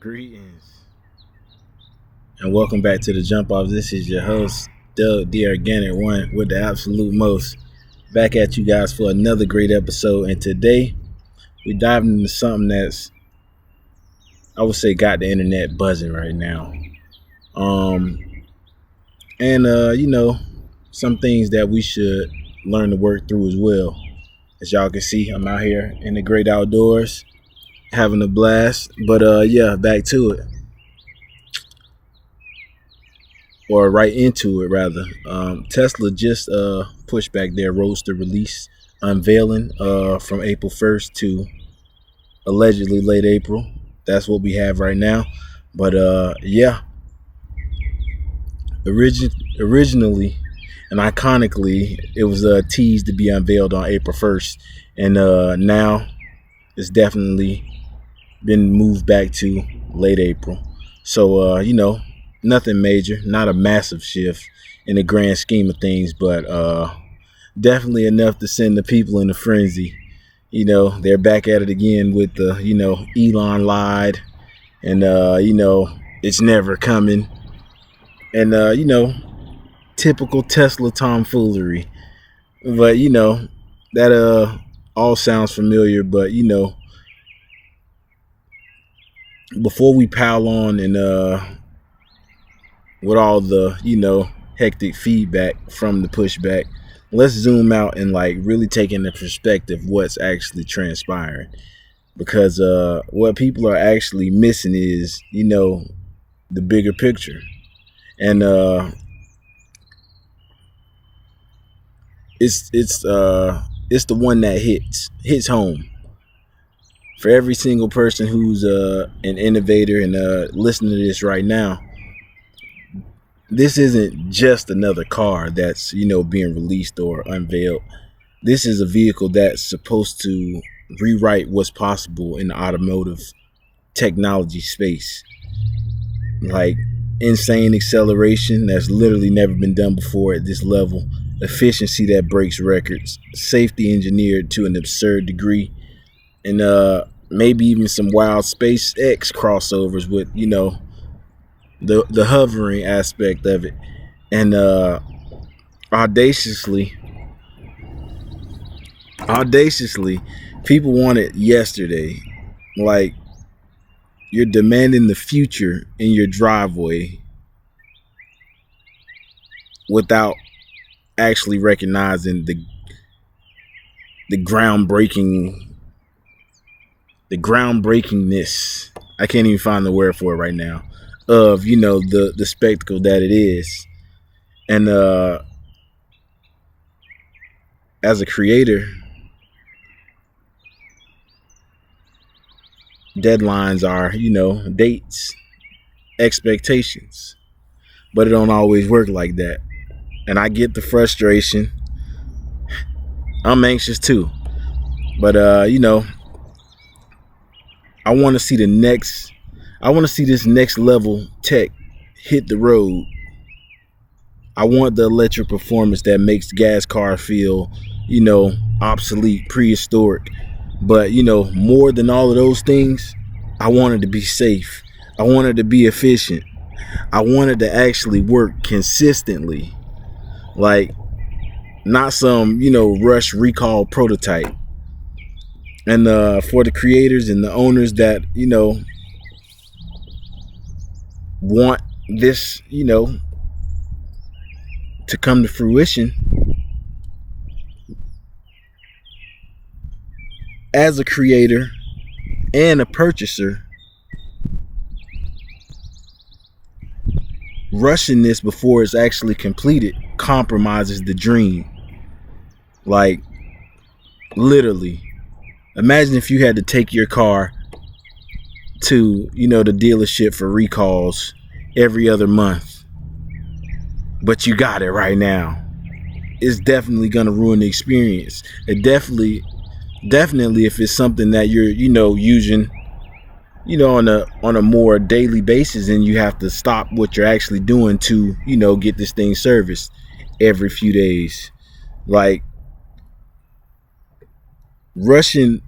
Greetings and welcome back to the Jump Off. This is your host, Doug, the Organic One, with the absolute most. Back at you guys for another great episode. And today we're diving into something that's, I would say, got the internet buzzing right now. Some things that we should learn to work through as well. As y'all can see, I'm out here in the great outdoors, having a blast. But back to it. Or right into it, rather. Tesla just pushed back their Roadster release, unveiling from April 1st to allegedly late April. That's what we have right now. But originally and iconically, it was teased to be unveiled on April 1st, and now it's definitely been moved back to late April. So nothing major, not a massive shift in the grand scheme of things, but definitely enough to send the people in a frenzy. They're back at it again with the Elon lied, and it's never coming, and typical Tesla tomfoolery. But that all sounds familiar. But before we pile on and with all the hectic feedback from the pushback, let's zoom out and really take into perspective what's actually transpiring, because what people are actually missing is the bigger picture. And it's the one that hits home for every single person who's an innovator and listening to this right now. This isn't just another car that's being released or unveiled. This is a vehicle that's supposed to rewrite what's possible in the automotive technology space. Like insane acceleration that's literally never been done before at this level, efficiency that breaks records, safety engineered to an absurd degree, and maybe even some wild SpaceX crossovers with the hovering aspect of it, and audaciously people want it yesterday. Like, you're demanding the future in your driveway without actually recognizing the groundbreakingness. I can't even find the word for it right now, of the spectacle that it is. And as a creator, deadlines are dates, expectations, but it don't always work like that. And I get the frustration. I'm anxious too, but I want to see this next level tech hit the road. I want the electric performance that makes gas cars feel, obsolete, prehistoric. But, more than all of those things, I want it to be safe. I want it to be efficient. I want it to actually work consistently. Like, not some, rush recall prototype. And for the creators and the owners that, want this, to come to fruition, as a creator and a purchaser, rushing this before it's actually completed compromises the dream. Like, literally, imagine if you had to take your car to the dealership for recalls every other month, but you got it right now. It's definitely gonna ruin the experience. It definitely if it's something that you're using on a more daily basis, and you have to stop what you're actually doing to get this thing serviced every few days. Like, rushing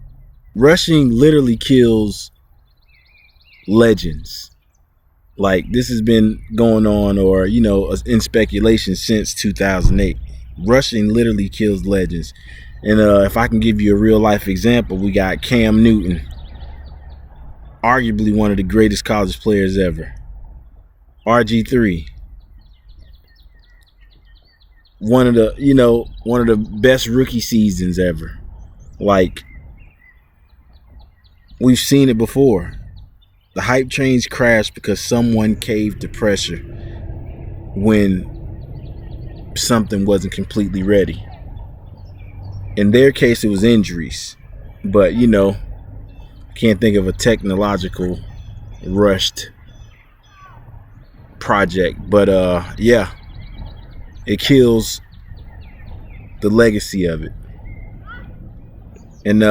literally kills legends. Like, this has been going on, or, in speculation since 2008. Rushing literally kills legends. And if I can give you a real life example, we got Cam Newton, arguably one of the greatest college players ever. RG3, one of the best rookie seasons ever. Like, we've seen it before. The hype trains crashed because someone caved to pressure when something wasn't completely ready. In their case, it was injuries. But, can't think of a technological rushed project. But, yeah, it kills the legacy of it. And,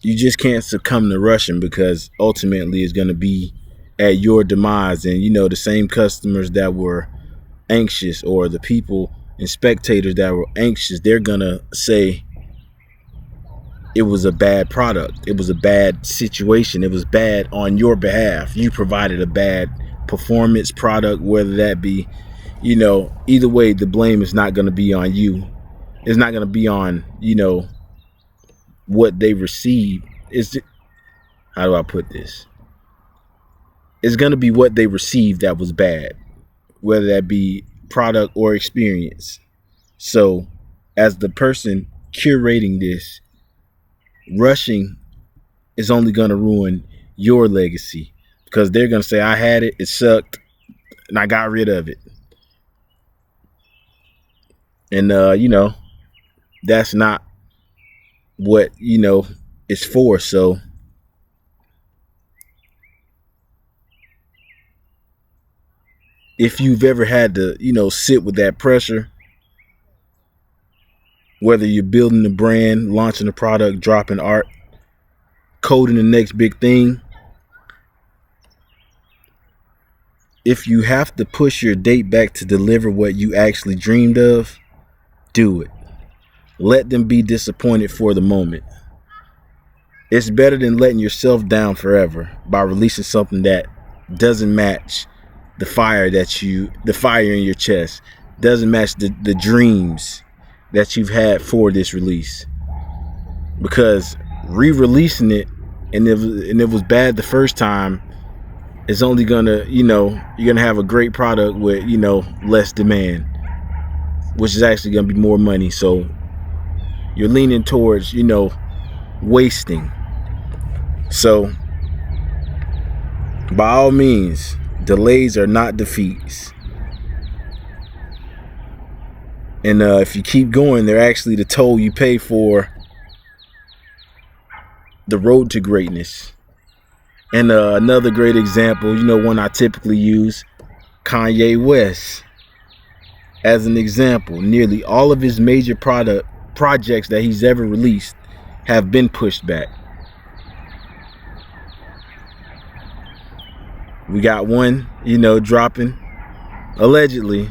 you just can't succumb to rushing, because ultimately it's going to be at your demise. And, the same customers that were anxious, or the people and spectators that were anxious, they're going to say it was a bad product. It was a bad situation. It was bad on your behalf. You provided a bad performance product, whether that be, either way, the blame is not going to be on you. It's not going to be on, what they received. How do I put this? It's going to be what they received that was bad, whether that be product or experience. So, as the person curating this, rushing is only going to ruin your legacy, because they're going to say, I had it, it sucked, and I got rid of it. And, that's not what, it's for. So, if you've ever had to, sit with that pressure, whether you're building a brand, launching a product, dropping art, coding the next big thing, if you have to push your date back to deliver what you actually dreamed of, do it. Let them be disappointed for the moment. It's better than letting yourself down forever by releasing something that doesn't match the fire in your chest, doesn't match the dreams that you've had for this release. Because re-releasing it, and it was bad the first time, it's only gonna, you're gonna have a great product with, less demand, which is actually gonna be more money. So you're leaning towards, wasting. So, by all means, delays are not defeats. And if you keep going, they're actually the toll you pay for the road to greatness. And another great example, one I typically use, Kanye West. As an example, nearly all of his major projects that he's ever released have been pushed back. We got one, dropping allegedly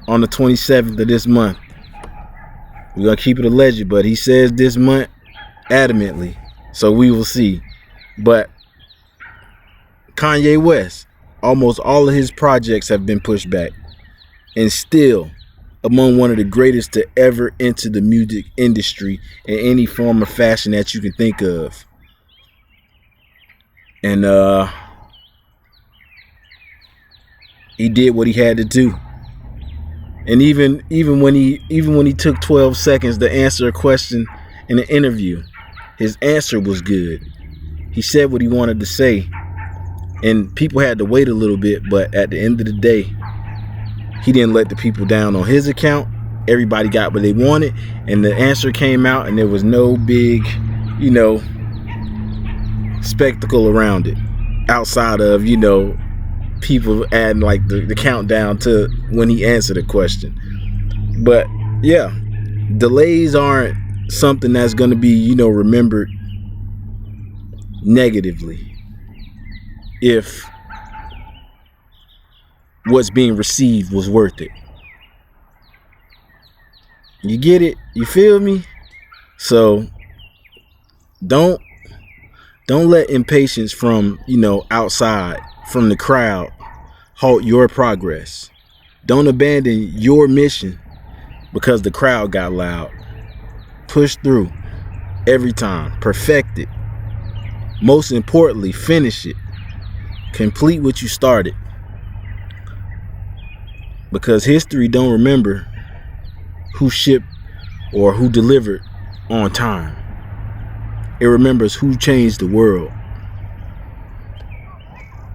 on the 27th of this month. We're going to keep it alleged, but he says this month adamantly. So we will see. But Kanye West, almost all of his projects have been pushed back. And still among one of the greatest to ever enter the music industry in any form or fashion that you can think of. And he did what he had to do. And even when he took 12 seconds to answer a question in an interview, his answer was good. He said what he wanted to say, and people had to wait a little bit, but at the end of the day, he didn't let the people down on his account. Everybody got what they wanted, and the answer came out, and there was no big, spectacle around it, outside of, people adding like the countdown to when he answered a question. But yeah, delays aren't something that's going to be, remembered negatively if what's being received was worth it. You get it? You feel me? So Don't don't let impatience from, outside, from the crowd, halt your progress. Don't abandon your mission because the crowd got loud. Push through every time. Perfect it. Most importantly, finish it. Complete what you started. Because history don't remember who shipped or who delivered on time. It remembers who changed the world.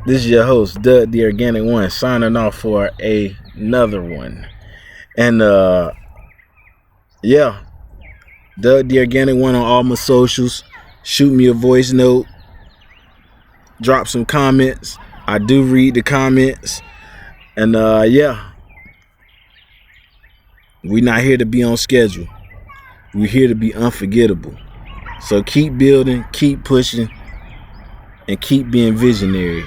This is your host, Doug the Organic One, signing off for another one. And yeah, Doug the Organic One on all my socials. Shoot me a voice note. Drop some comments. I do read the comments. And yeah, we're not here to be on schedule. We're here to be unforgettable. So keep building, keep pushing, and keep being visionaries.